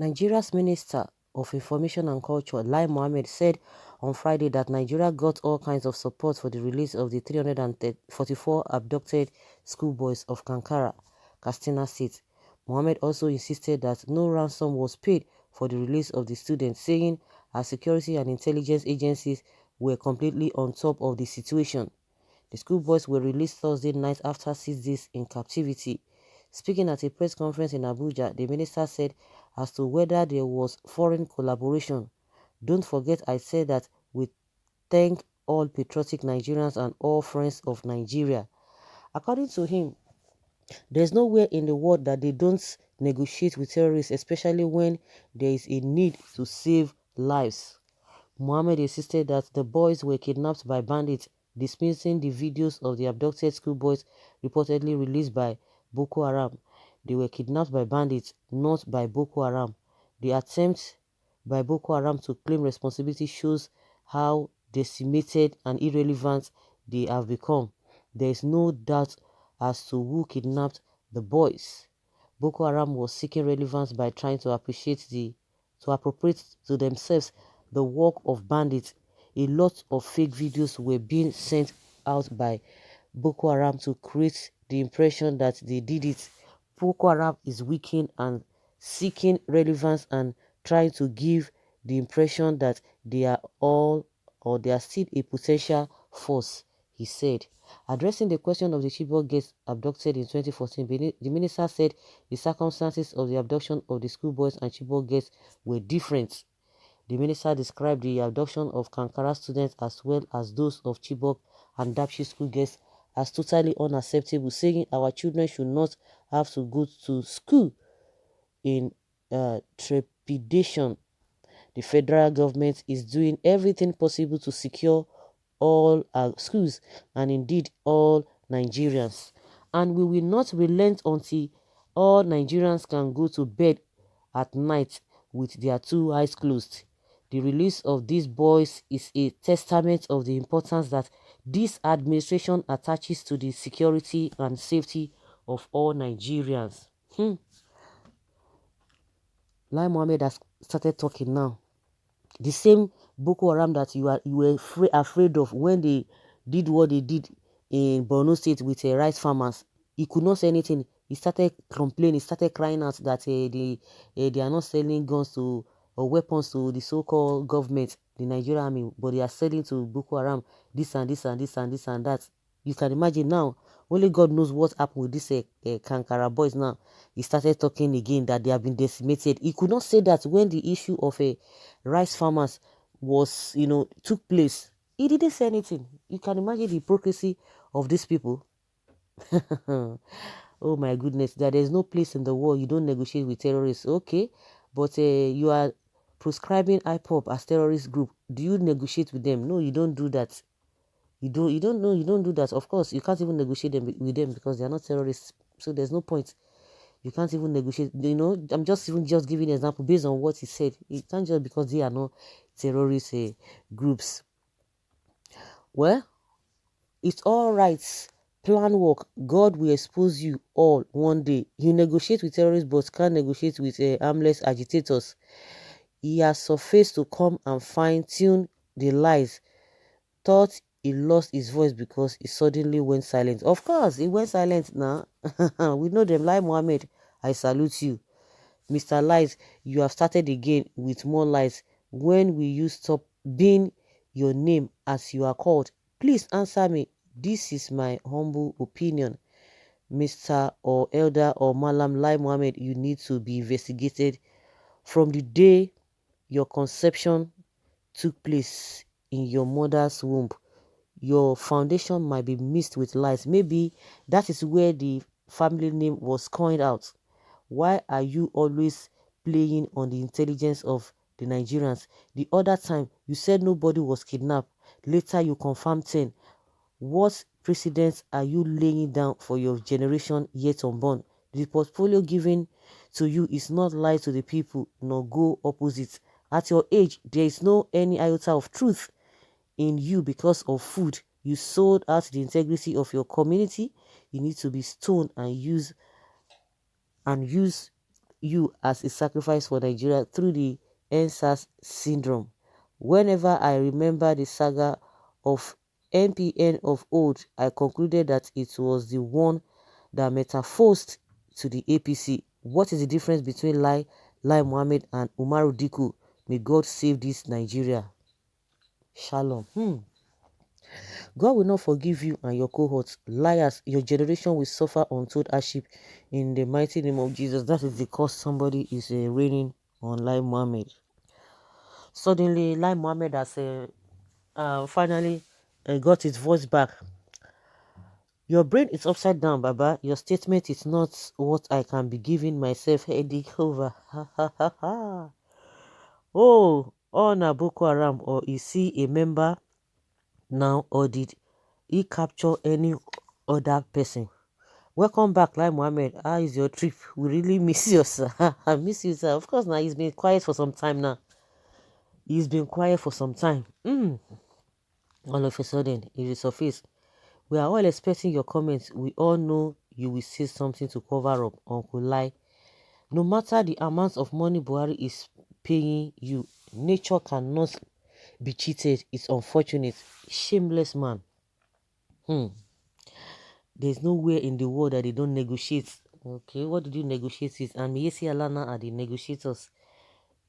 Nigeria's Minister of Information and Culture, Mohammed, said on Friday that Nigeria got all kinds of support for the release of the 344 abducted schoolboys of Kankara, Katsina State. Mohammed also insisted that no ransom was paid for the release of the students, saying our security and intelligence agencies were completely on top of the situation. The schoolboys were released Thursday night after 6 days in captivity. Speaking at a press conference in Abuja, the minister said as to whether there was foreign collaboration, "Don't forget I said that we thank all patriotic Nigerians and all friends of Nigeria." According to him, there's nowhere in the world that they don't negotiate with terrorists, especially when there is a need to save lives. Mohammed insisted that the boys were kidnapped by bandits, dismissing the videos of the abducted schoolboys reportedly released by Boko Haram. They were kidnapped by bandits, not by Boko Haram. The attempt by Boko Haram to claim responsibility shows how decimated and irrelevant they have become. There is no doubt as to who kidnapped the boys. Boko Haram was seeking relevance by trying to appropriate to themselves the work of bandits. A lot of fake videos were being sent out by Boko Haram to create the impression that they did it. Boko Haram is weakening and seeking relevance and trying to give the impression that they are all or they are still a potential force, he said. Addressing the question of the Chibok girls abducted in 2014, the minister said the circumstances of the abduction of the schoolboys and Chibok girls were different. The minister described the abduction of Kankara students as well as those of Chibok and Dapchi schoolgirls as totally unacceptable, saying our children should not have to go to school in trepidation. The federal government is doing everything possible to secure all our schools and indeed all Nigerians. And we will not relent until all Nigerians can go to bed at night with their two eyes closed. The release of these boys is a testament of the importance that this administration attaches to the security and safety of all Nigerians. Lai Mohammed has started talking now. The same Boko Haram that you were afraid of when they did what they did in Borno State with rice farmers. He could not say anything. He started complaining, he started crying out that they are not selling guns to or weapons to the so-called government, the Nigerian army, but they are selling to Boko Haram this and this and this and this and that. You can imagine now. Only God knows what happened with these Kankara boys now. He started talking again that they have been decimated. He could not say that when the issue of rice farmers was, took place. He didn't say anything. You can imagine the hypocrisy of these people. Oh my goodness, that there's no place in the world you don't negotiate with terrorists. Okay, but you are proscribing IPOB as terrorist group. Do you negotiate with them? No, you don't do that. You don't do that. Of course, you can't even negotiate with them because they are not terrorists. So there's no point. You can't even negotiate. I'm just giving an example based on what he said. It can't just because they are not terrorist groups. Well, it's all right. Plan work. God will expose you all one day. You negotiate with terrorists but can't negotiate with harmless agitators. He has surfaced to come and fine-tune the lies. Thought he lost his voice because he suddenly went silent. Of course, he went silent now. We know them. Lai Mohammed, I salute you. Mr. Lies, you have started again with more lies. When will you stop being your name as you are called? Please answer me. This is my humble opinion. Mr. or Elder or Malam Lai Mohammed, you need to be investigated from the day your conception took place in your mother's womb. Your foundation might be mixed with lies. Maybe that is where the family name was coined out. Why are you always playing on the intelligence of the Nigerians? The other time, you said nobody was kidnapped. Later, you confirmed 10. What precedents are you laying down for your generation yet unborn? The portfolio given to you is not lie to the people, nor go opposite. At your age, there is no any iota of truth in you because of food. You sold out the integrity of your community. You need to be stoned and use you as a sacrifice for Nigeria through the NSAS syndrome. Whenever I remember the saga of NPN of old, I concluded that it was the one that metamorphosed to the APC. What is the difference between Lai Mohammed and Umaru Diku? May God save this Nigeria. Shalom. God will not forgive you and your cohorts. Liars, your generation will suffer untold hardship in the mighty name of Jesus. That is because somebody is raining on Lai Mohammed. Suddenly, Lai Mohammed has finally got his voice back. Your brain is upside down, Baba. Your statement is not what I can be giving myself headache over. Ha ha ha ha. Oh, na Boko Haram, or is he a member now, or did he capture any other person? Welcome back, Lai Mohammed. How is your trip? We really miss you, sir. I miss you, sir. Of course, now he's been quiet for some time now. He's been quiet for some time. All of a sudden, it is surface. We are all expecting your comments. We all know you will say something to cover up, Uncle Lai. No matter the amount of money Buhari is paying you, nature cannot be cheated. It's unfortunate. Shameless man. There's nowhere in the world that they don't negotiate. Okay, what did you negotiate with? And Yesi Alana are the negotiators.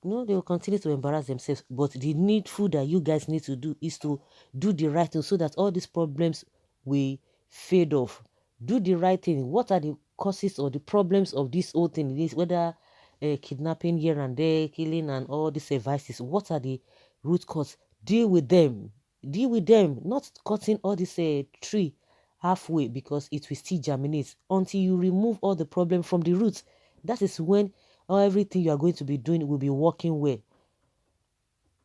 No, they will continue to embarrass themselves. But the needful that you guys need to do is to do the right thing so that all these problems will fade off. Do the right thing. What are the causes or the problems of this whole thing? This whether kidnapping here and there, killing and all these vices. What are the root cause? Deal with them. Deal with them. Not cutting all this tree halfway because it will still germinate until you remove all the problem from the roots. That is when everything you are going to be doing will be working well.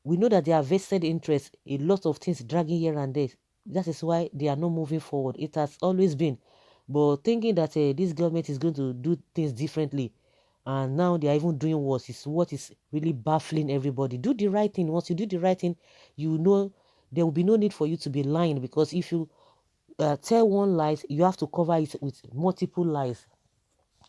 We know that there are vested interests, a lot of things dragging here and there. That is why they are not moving forward. It has always been. But thinking that this government is going to do things differently, and now they are even doing worse, is what is really baffling everybody. Do the right thing. Once you do the right thing, you know there will be no need for you to be lying, because if you tell one lie, you have to cover it with multiple lies.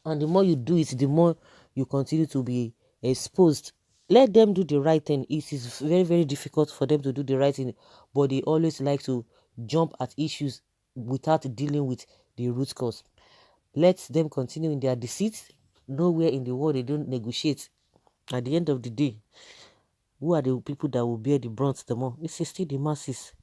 And the more you do it, the more you continue to be exposed. Let them do the right thing. It is very, very difficult for them to do the right thing, but they always like to jump at issues without dealing with the root cause. Let them continue in their deceit. Nowhere in the world they don't negotiate. At the end of the day, who are the people that will bear the brunt the more? It's still the masses.